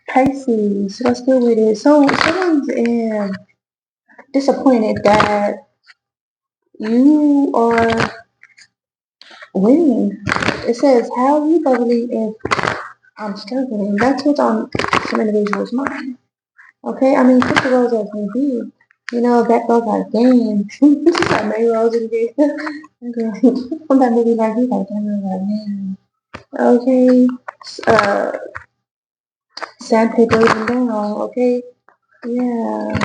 Pisces, let's go with it. So someone's disappointed that you are winning. It says, how you bubbly if I'm struggling. That's what's on some individuals' mind. Okay, I mean, put the roles as may be. You know, that girl got game. She's got many roles in the game. From that movie, like, he's like, that girl got game. Okay, uh, sandpaper even down. Okay, yeah.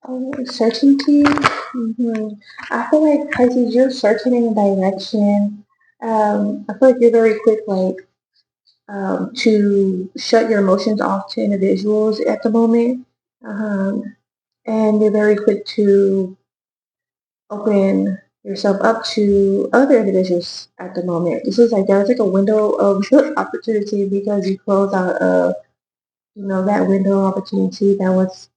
Oh, certainty. I feel like Pisces, you're searching in a direction. I feel like you're very quick, like, to shut your emotions off to individuals at the moment. And you're very quick to open yourself up to other individuals at the moment. This is like there's like a window of opportunity because you close out that window of opportunity that was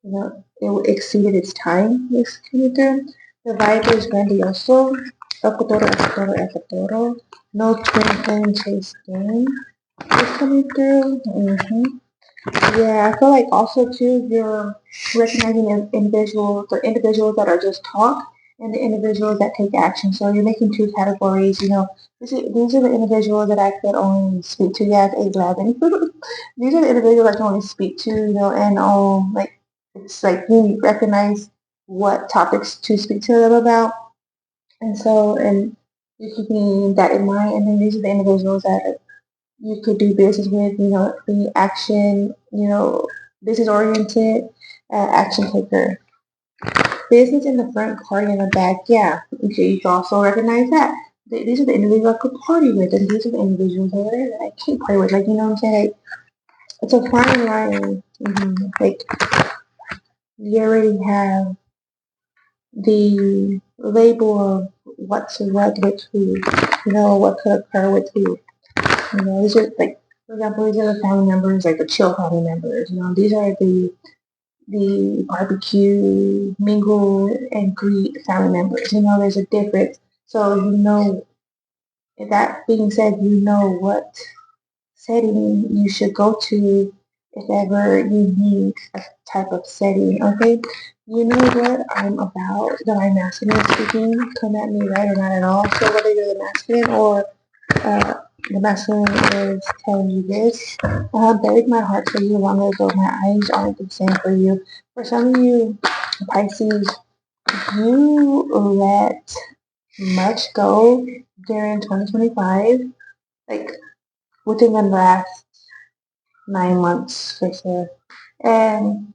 it exceeded its time. This coming through. The vibe is grandioso. Epitoro, epitoro, epitoro. No twin flame chase game is coming through. Yeah, I feel like also too you're recognizing the individuals that are just talk and the individuals that take action. So you're making two categories. These are the individuals that I could only speak to. Yeah, it's 11. These are the individuals I can only speak to. And like it's like you recognize what topics to speak to them about, and you're keeping that in mind. And then these are the individuals that you could do business with, be action, business oriented, action taker. Business in the front, party in the back. Yeah, okay, you can also recognize that. These are the individuals I could party with, and these are the individuals over there that I can't party with. Like, you know what I'm saying? Like, it's a fine line. Like, you already have the label of what's what with who, what could occur with who. These are like, for example, these are the family members, like the chill family members. These are the barbecue, mingle, and greet family members. There's a difference. So that being said, you know what setting you should go to if ever you need a type of setting. Okay, you know what I'm about. The my masculine speaking. Come at me right or not at all. So whether you're the masculine or uh, the masculine is telling you this. I have buried my heart for you long ago. My eyes aren't the same for you. For some of you, Pisces, you let much go during 2025, like within the last 9 months for sure. And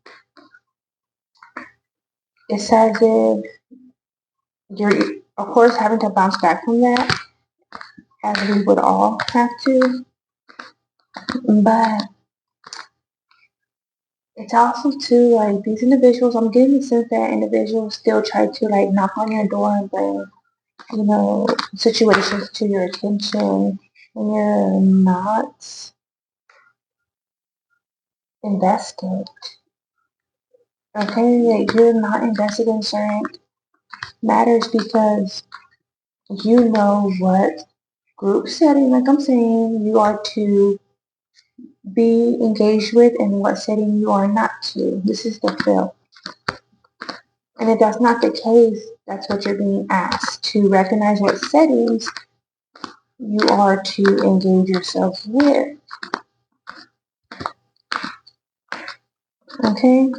it's as if you're, of course, having to bounce back from that, as we would all have to. But it's also too like these individuals. I'm getting the sense that individuals still try to like knock on your door and bring situations to your attention, and you're not invested. Okay, like you're not invested in certain matters because you know what group setting, like I'm saying, you are to be engaged with and what setting you are not to. This is the fill. And if that's not the case, that's what you're being asked to recognize what settings you are to engage yourself with. Okay?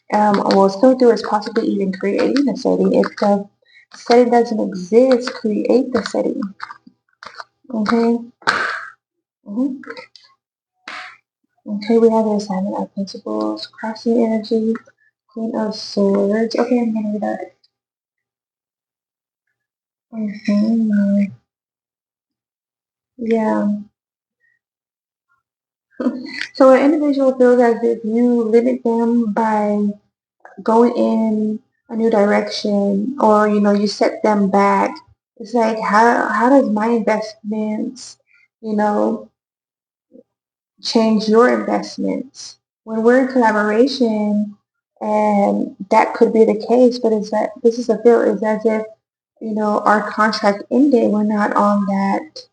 What's going through is possibly even creating a setting. If the setting doesn't exist, create the setting. Okay? hmm Okay, we have the assignment of principles, crossing energy, Queen of Swords. Okay, I'm gonna read that. Yeah. So an individual feels as if you limit them by going in a new direction, or you set them back. It's like how does my investments, you know, change your investments? When we're in collaboration, and that could be the case, but it's that this is a feel is as if our contract ended. We're not on that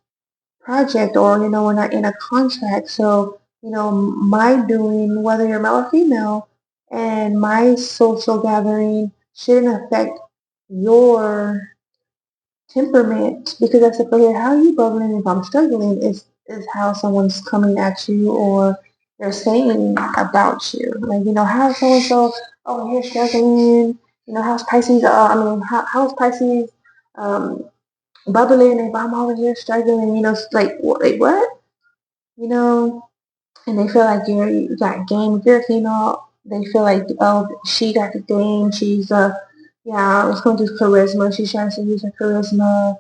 project, or we're not in a contract, so my doing, whether you're male or female, and my social gathering shouldn't affect your temperament, because that's the player. How you bubbling if I'm struggling is how someone's coming at you, or they're saying about you. Like, how's so and so over here struggling? How's Pisces? How's Pisces um, bubbling if I'm over here struggling? It's like what? You know, and they feel like you got game. If you're a female, they feel like, oh, she got the game. She's yeah, let's go into charisma. She's trying to use her charisma.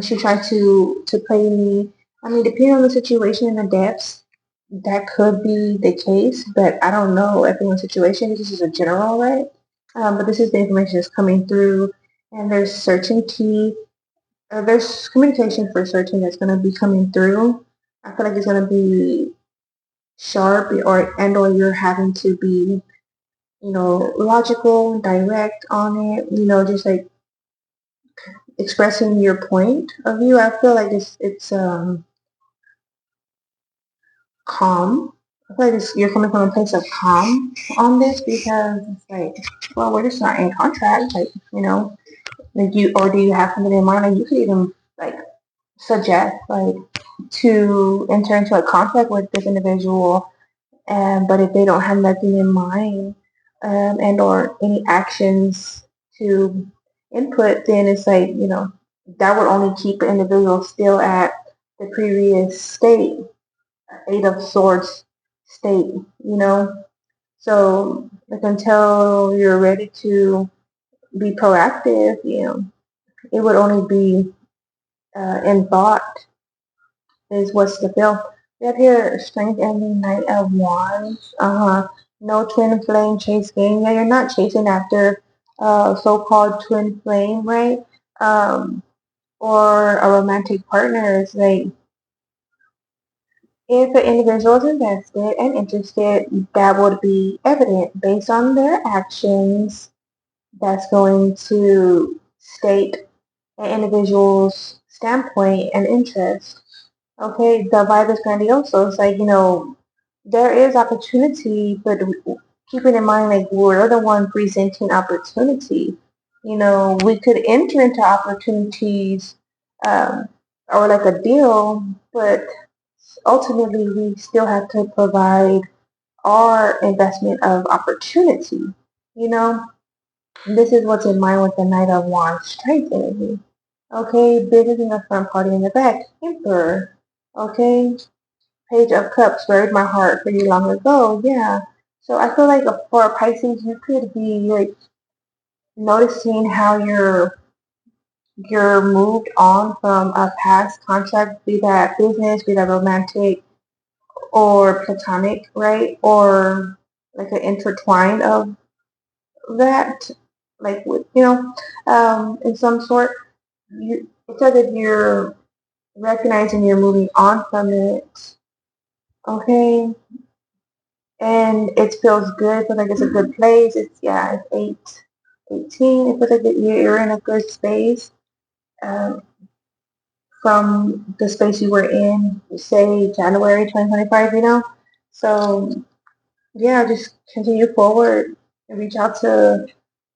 She tried to play me. I mean, depending on the situation and the depths, that could be the case, but I don't know everyone's situation. This is a general, right? But this is the information that's coming through, and there's certainty. There's communication for certain that's going to be coming through. I feel like it's going to be sharp, or you're having to be logical, direct on it, just like expressing your point of view. I feel like it's calm. I feel like you're coming from a place of calm on this, because it's like, well, we're just not in contract, like, like you, or do you have something in mind? Like, you could even like suggest like to enter into a contract with this individual. But if they don't have nothing in mind, and or any actions to input, then it's like, that would only keep the individual still at the previous state, Eight of Swords state, So like until you're ready to be proactive, it would only be in thought is what's the feel. We have here Strength and the Knight of Wands. No twin flame chase game. Yeah, you're not chasing after so-called twin flame, right? Um, or a romantic partner. It's like if an individual is invested and interested, that would be evident based on their actions. That's going to state an individual's standpoint and interest. Okay, the vibe is grandiose. So it's like, there is opportunity, but keeping in mind, like, we're the one presenting opportunity. We could enter into opportunities, um, or like a deal, but ultimately we still have to provide our investment of opportunity. You know, this is what's in mind with the Knight of Wands strength energy. Okay, business in the front, party in the back, Emperor. Okay, Page of Cups, buried my heart pretty long ago. Yeah. So I feel like for a Pisces, you could be like noticing how you're moved on from a past contract, be that business, be that romantic or platonic, right? Or like an intertwine of that, like with in some sort. It's as if you're recognizing you're moving on from it. Okay, and it feels good. It feels like it's a good place. It's 18. It feels like you're in a good space, um, from the space you were in, say January 2025. So yeah, just continue forward and reach out to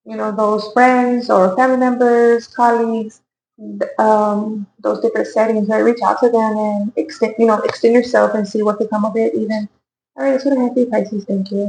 those friends or family members, colleagues, those different settings. Right, reach out to them and extend yourself and see what can come of it. Even all right, that's what I have for you, Pisces. Thank you.